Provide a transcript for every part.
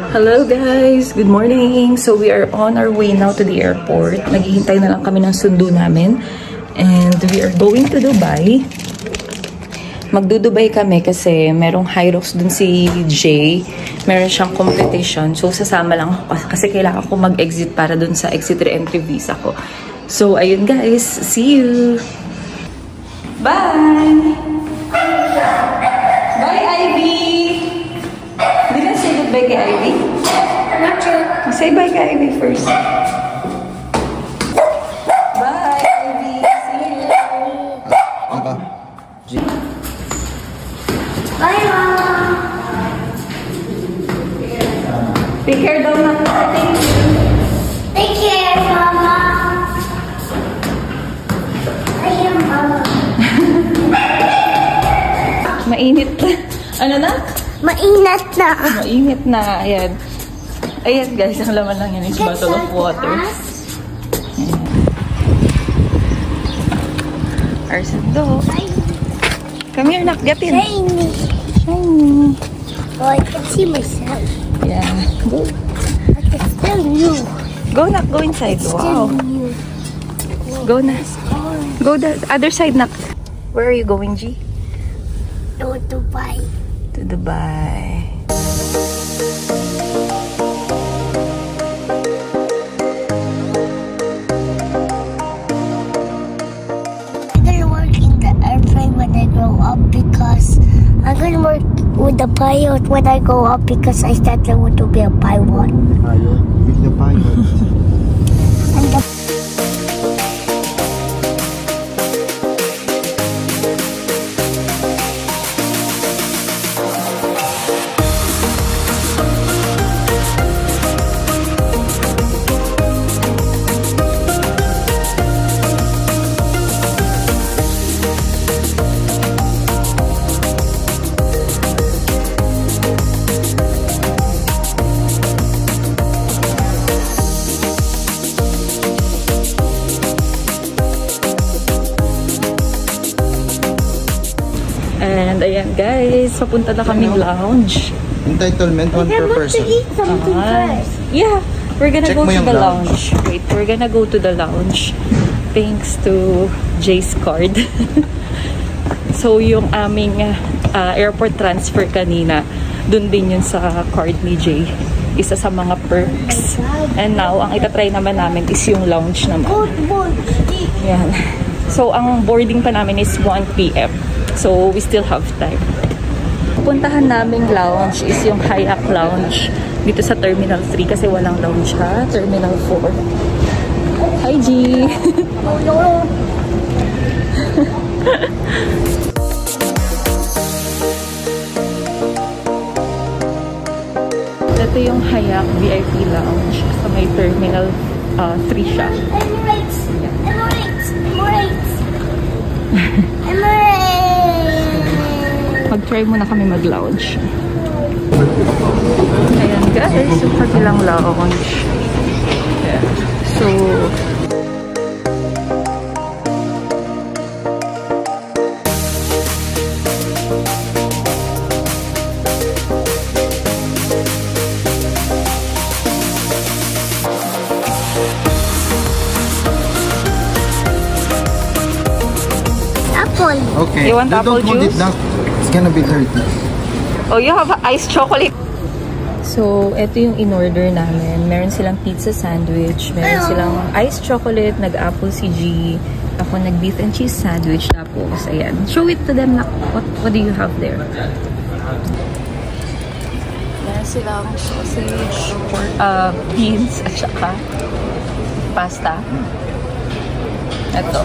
Hello guys! Good morning! So we are on our way now to the airport. Naghihintay na lang kami ng sundo namin. And we are going to Dubai. Magdo-Dubai kami kasi merong Hyrox dun si Jay. Meron siyang competition. So sasama lang ako kasi kailangan ko mag-exit para dun sa exit re-entry visa ko. So ayun guys! See you! Bye! Bye Ivy! Did I say goodbye kay Ivy? Not sure. Say bye kay Ivy first. Bye Ivy! See you! Bye, Mama. Take care daw na. Thank you. Take care, Mama. I am Mama. Mainit na. Ano na? Mainit na. Mainit na. Ayan. Ayan guys, ang laman lang yan is bottle of water. Our sando. Come here, nak. Get in. Shiny. Shiny. Oh, I can see myself. Yeah. Go. But it's still new. Go, nak. Go inside. It's Wow. still new. Go na. Oh, Go the other side, nak. Where are you going, G? to Dubai. To Dubai. I'm gonna work in the airplane when I grow up because I'm gonna work with the pilot when I grow up because I said I want to be a pilot. Pilot, with the pilot. And the And ayan guys, papunta na kaming lounge. Entitlement, one per person. eat something first. Yeah, we're gonna Check go mo to yung the lounge. lounge. Wait, we're gonna go to the lounge. Thanks to Jay's card. So yung aming airport transfer kanina, dun din yun sa card ni Jay. Isa sa mga perks. And now, ang itatry naman namin is yung lounge naman. Yan. So, ang boarding pa namin is 1 PM. So, we still have time. Puntahan naming lounge is yung Hyatt Lounge dito sa Terminal 3 kasi walang lounge ha. Terminal 4. Hi, G! Ito yung Hyatt VIP Lounge sa may Terminal 3 siya. Emirates. Mag-try muna kami mag-lounge. Ayan guys, yung kabilang lounge. Yeah. So, Apple. Okay. You want apple don't hold juice? it down. It's gonna be dirty. oh, you have iced chocolate. So, ito yung in-order namin. Meron silang pizza sandwich, meron silang iced chocolate, nag-apple si G. Ako nag-beef and cheese sandwich. Tapos, ayan. Show it to them na what do you have there? Meron silang sausage, beans, at saka pasta. Ito.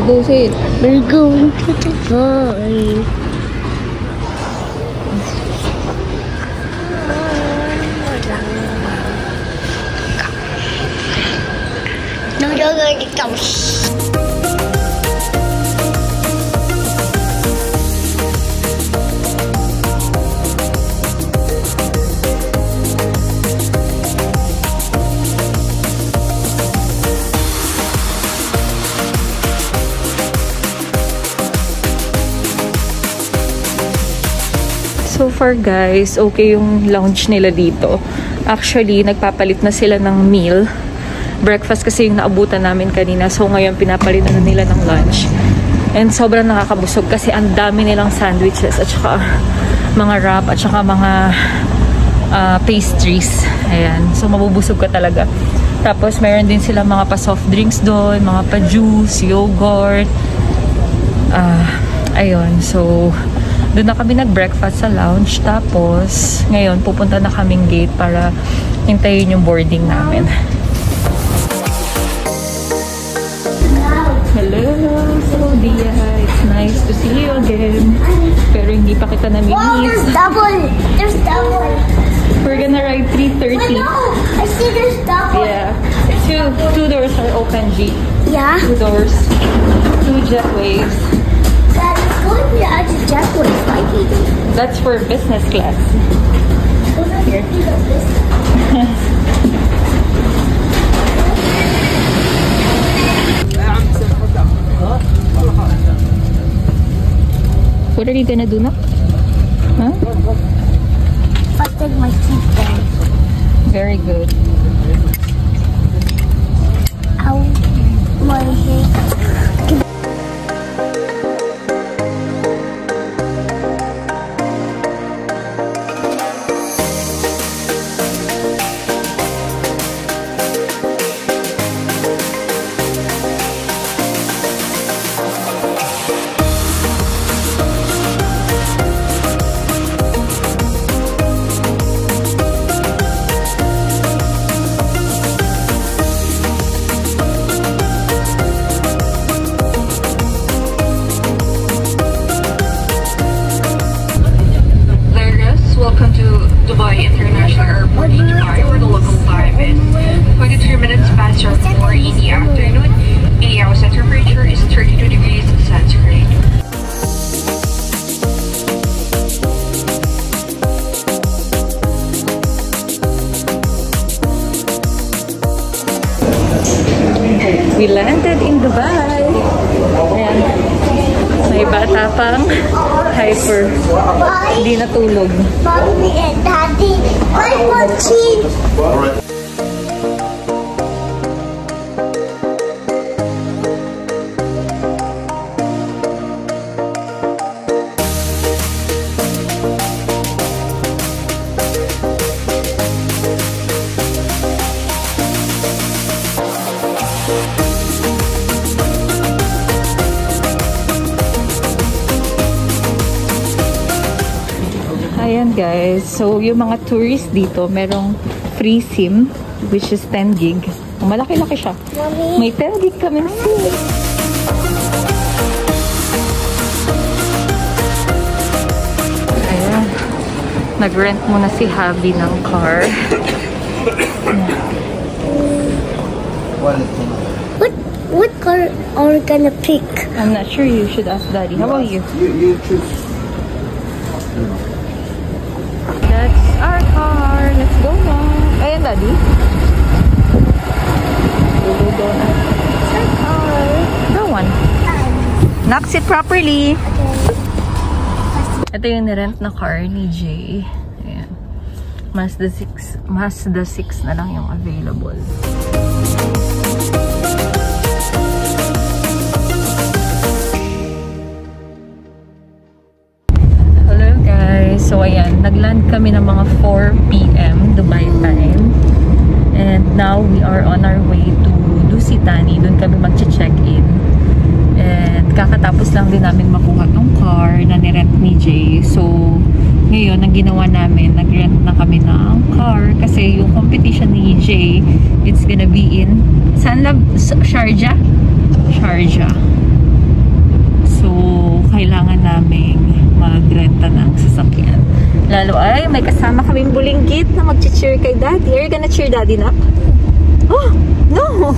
That's it. We're going to Dubai. No, you're going to come. So far guys, okay yung lounge nila dito. Actually, nagpapalit na sila ng meal. Breakfast kasi yung naabutan namin kanina. So ngayon, pinapalitan na nila ng lunch. And sobrang nakakabusog kasi ang dami nilang sandwiches at saka mga wrap at saka mga pastries. Ayan. So mabubusog ka talaga. Tapos mayroon din sila mga pa-soft drinks doon, mga pa-juice, yogurt. Ayun. So doon na kami nag-breakfast sa lounge. Tapos ngayon pupunta na kaming gate para hintayin yung boarding namin. Hello, Dia. It's nice to see you again. Pero hindi pa kita Wow, nami-miss. there's double. There's double. We're gonna ride 3:30. Wait, no. I see there's double. Yeah. Two doors are open, G. Yeah. Two doors. Two jetways. That is going to be out of jetways, like he did. That's for business class. Here. What are you gonna do now? Huh? Fasten my seatbelt. Very good. Ow. My head. Welcome to Dubai International Airport in Dubai, where the local time is 23 minutes past 4 in the afternoon. The outside temperature is 32 degrees centigrade. We landed in Dubai. Ayan. May bata pang hyper. Hindi natulog. Mommy and Daddy, I'm watching. Ayan guys, so yung mga tourists dito, merong free SIM, which is 10 gig. Malaki-laki siya. Mommy. May 10 gig kaming SIM. Ayan. Nag-rent muna si Javi ng car. What car are we gonna pick? I'm not sure, you should ask Daddy. How about you? You choose. That's our car. Let's go now. Ayan, Daddy. Go na. It's our car. Go one. Knock it properly. Ito yung nirent na car ni Jay. Ayan. Mazda 6 na lang yung available. So ayan, nagland kami ng mga 4 PM Dubai time. And now we are on our way to Dusit Thani. Doon kami mag-check-in. And kakatapos lang din namin makuha ng car na nirent ni Jay. So ngayon, ang ginawa namin, nag-rent na kami ng car. Kasi yung competition ni Jay, it's gonna be in Sharjah? Sharjah. So kailangan namin magrenta ng sasakyan. Lalo ay may kasama kaming bulinggit na mag-cheer kay Daddy. Are you gonna cheer Daddy na? Oh, no!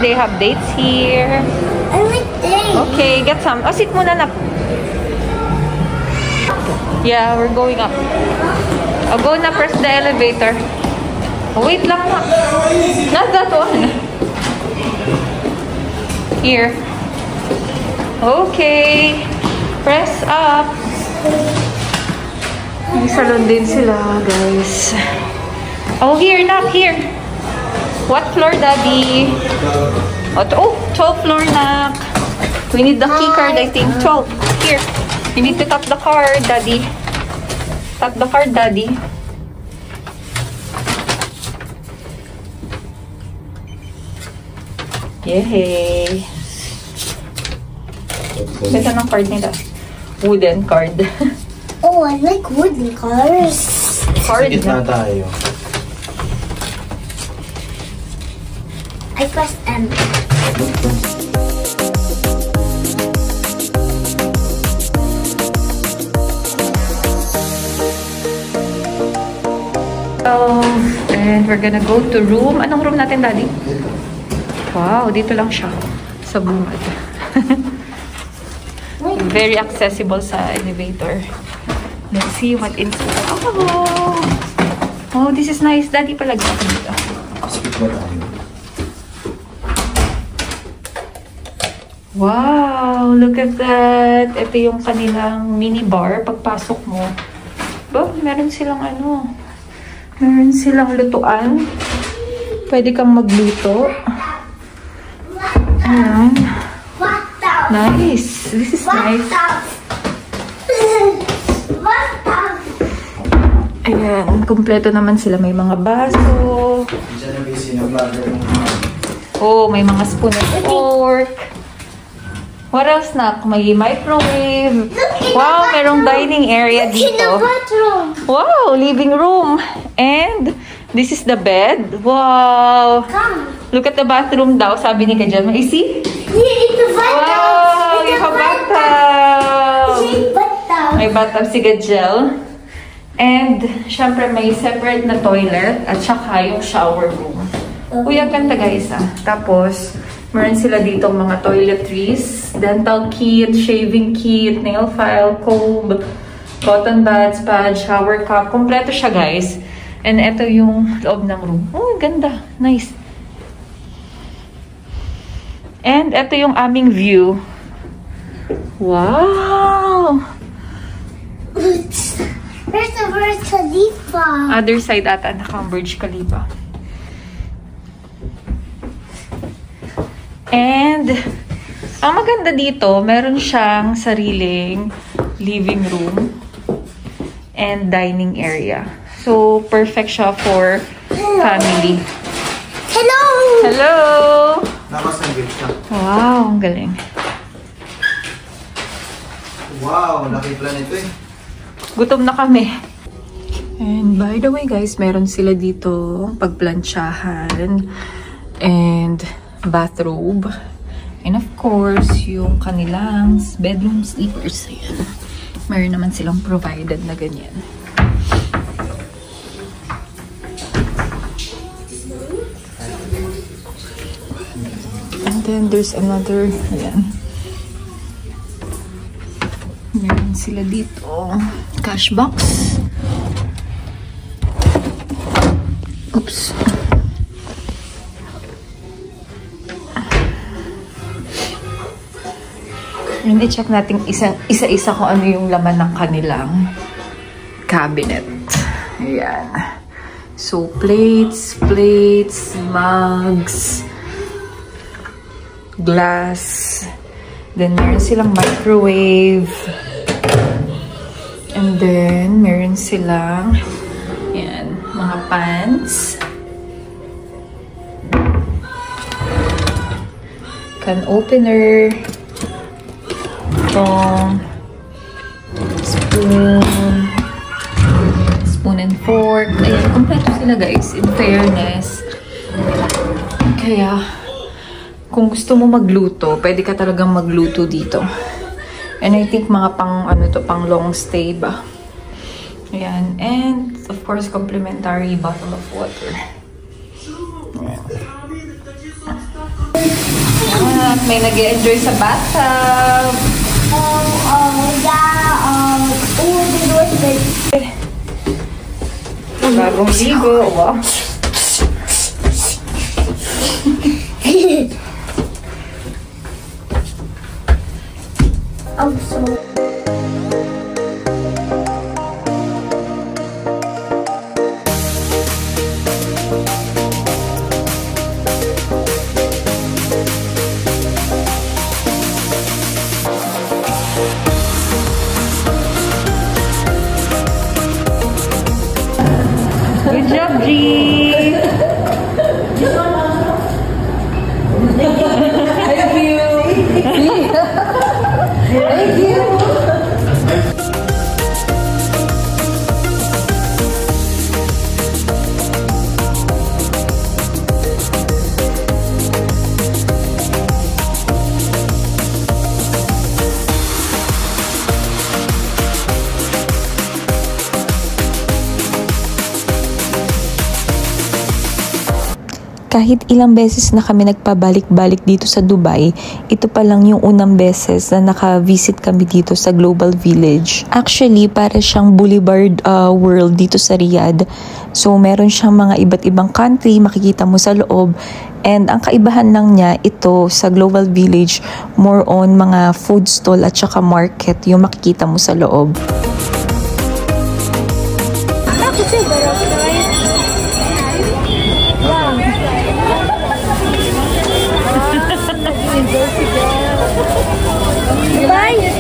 they have dates here. I like dates. Okay, get some. Oh, sit muna na. Yeah, we're going up. Oh, go na, press the elevator. Oh, wait lang na. Not that one. Here. Okay. Press up. May salon din sila, guys. Oh, here, knock here. What floor, Daddy? Oh, 12th floor, knock. We need the key card, I think. 12. Here. You need to tap the card, Daddy. Tap the card, Daddy. Yay! Ganda ng card nila. Wooden card. Oh, I like wooden cars. Card Gitna na. tayo. I pressed M. And we're gonna go to room. Anong room natin, Daddy? Wow, dito lang siya. Sa bungad. Very accessible sa elevator. Let's see what inside. Oh! Oh, this is nice. Daddy, palagay dito. Skip ba tayo? Wow! Look at that! Ito yung kanilang mini bar. Pagpasok mo. Ba, meron silang ano. Meron silang lutuan. Pwede kang magluto. Ayan. Nice. This is nice. Ayan. Kompleto naman sila. May mga baso. Oh, may mga spoon and fork. What else, Nak? May microwave. Wow, merong dining area dito. Wow, living room. And this is the bed. Wow. Look at the bathroom daw, sabi ni Kajal. May see? Wow, you have bathtub. May bathtub si Kajal. And, syempre, may separate na toilet at saka yung shower room. Uy, ang ganda, guys, ah. Tapos, meron sila dito mga toiletries, dental kit, shaving kit, nail file, comb, cotton buds, pad, shower cup. Kompleto siya, guys. And ito yung loob ng room. Oh, ganda. Nice. And ito yung aming view. Wow! Where's the Burj Khalifa? Other side ata, nakang Burj Khalifa. And, ang maganda dito, meron siyang sariling living room and dining area. So, perfect siya for family. Hello! Hello! Nakasandwich ka. Wow, ang galing. Wow, nakipla nito eh. Gutom na kami. And by the way guys, meron sila dito pagplansyahan and bathrobe. And of course, yung kanilang bedroom sleepers. Ayan. Meron naman silang provided na ganyan. And then there's another, ayan. Meron sila dito cash box. Oops. And i-check natin isa-isa kung ano yung laman ng kanilang cabinet. Ayan. So, plates, mugs, glass. Then, meron silang microwave. And then, meron silang ayan, mga pans. Can opener. Spoon and fork. Ayan, kompleto sila guys, in fairness. Kaya, kung gusto mo magluto, pwede ka talagang magluto dito. And I think mga pang long stay ba. Ayan, and of course, complimentary bottle of water. Ayan. At may nag-enjoy sa bathtub. Bagong ligo. Wow. I'm so... Good job, G! Thank you! Thank you! Kahit ilang beses na kami nagpabalik-balik dito sa Dubai, ito pa lang yung unang beses na naka-visit kami dito sa Global Village. Actually, para siyang Boulevard World dito sa Riyadh. So, meron siyang mga iba't ibang country, makikita mo sa loob. And ang kaibahan lang niya, ito sa Global Village, more on mga food stall at saka market yung makikita mo sa loob.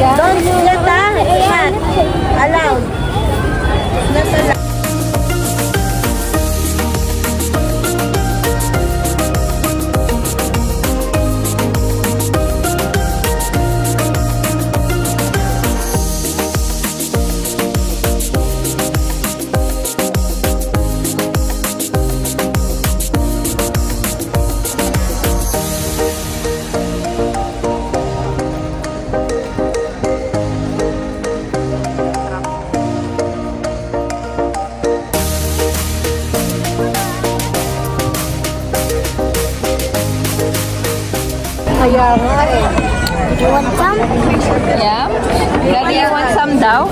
Don't let that cat allowed. Not allowed. Kaya nga eh. You want some? Yeah? Daddy, I want some daw.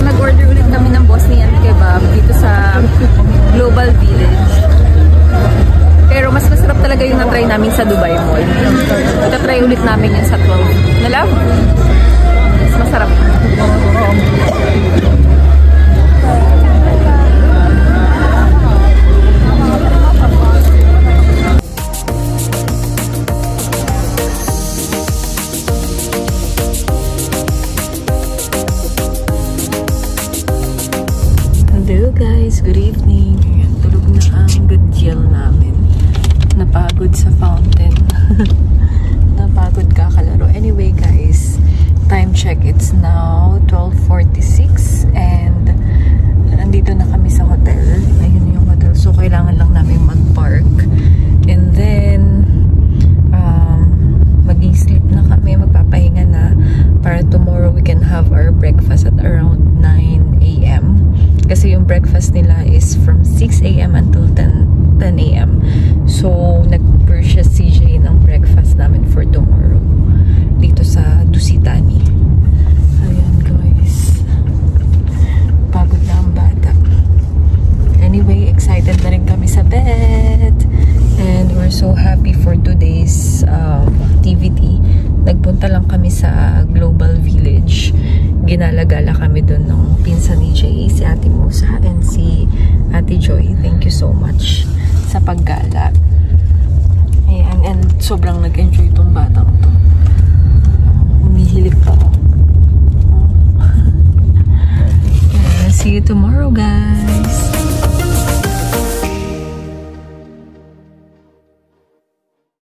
Nag-order ulit kami ng Bosnian kebab dito sa Global Village. Pero mas masarap talaga yung na-try namin sa Dubai Mall. Ita-try ulit namin yun sa 12. Nalaw? Mas masarap. Hello guys, good evening. Tulog na ang good gel namin. Napagod sa fountain. Napagod kakalaro. Anyway guys, time check. It's now 12:46 and nandito na kami sa hotel. Ayun yung hotel. So kailangan lang namin mag-park. And then mag-sleep na kami, magpapahinga na para tomorrow we can have our breakfast at around 9 AM. Kasi yung breakfast nila is from 6 AM until 10 AM. So, nag-purchase CJ ng breakfast namin for tomorrow. Dito sa Dusitani. Ayan guys. Pagod na ang bata. Anyway, excited na rin kami sa bed. Pumunta lang kami sa Global Village. Ginalagala kami doon ng pinsan ni Jay, si Ate Musa and si Ate Joy. Thank you so much sa paggala. Ayan, and sobrang nag-enjoy itong batang to. Humihilig pa ako. See you tomorrow, guys.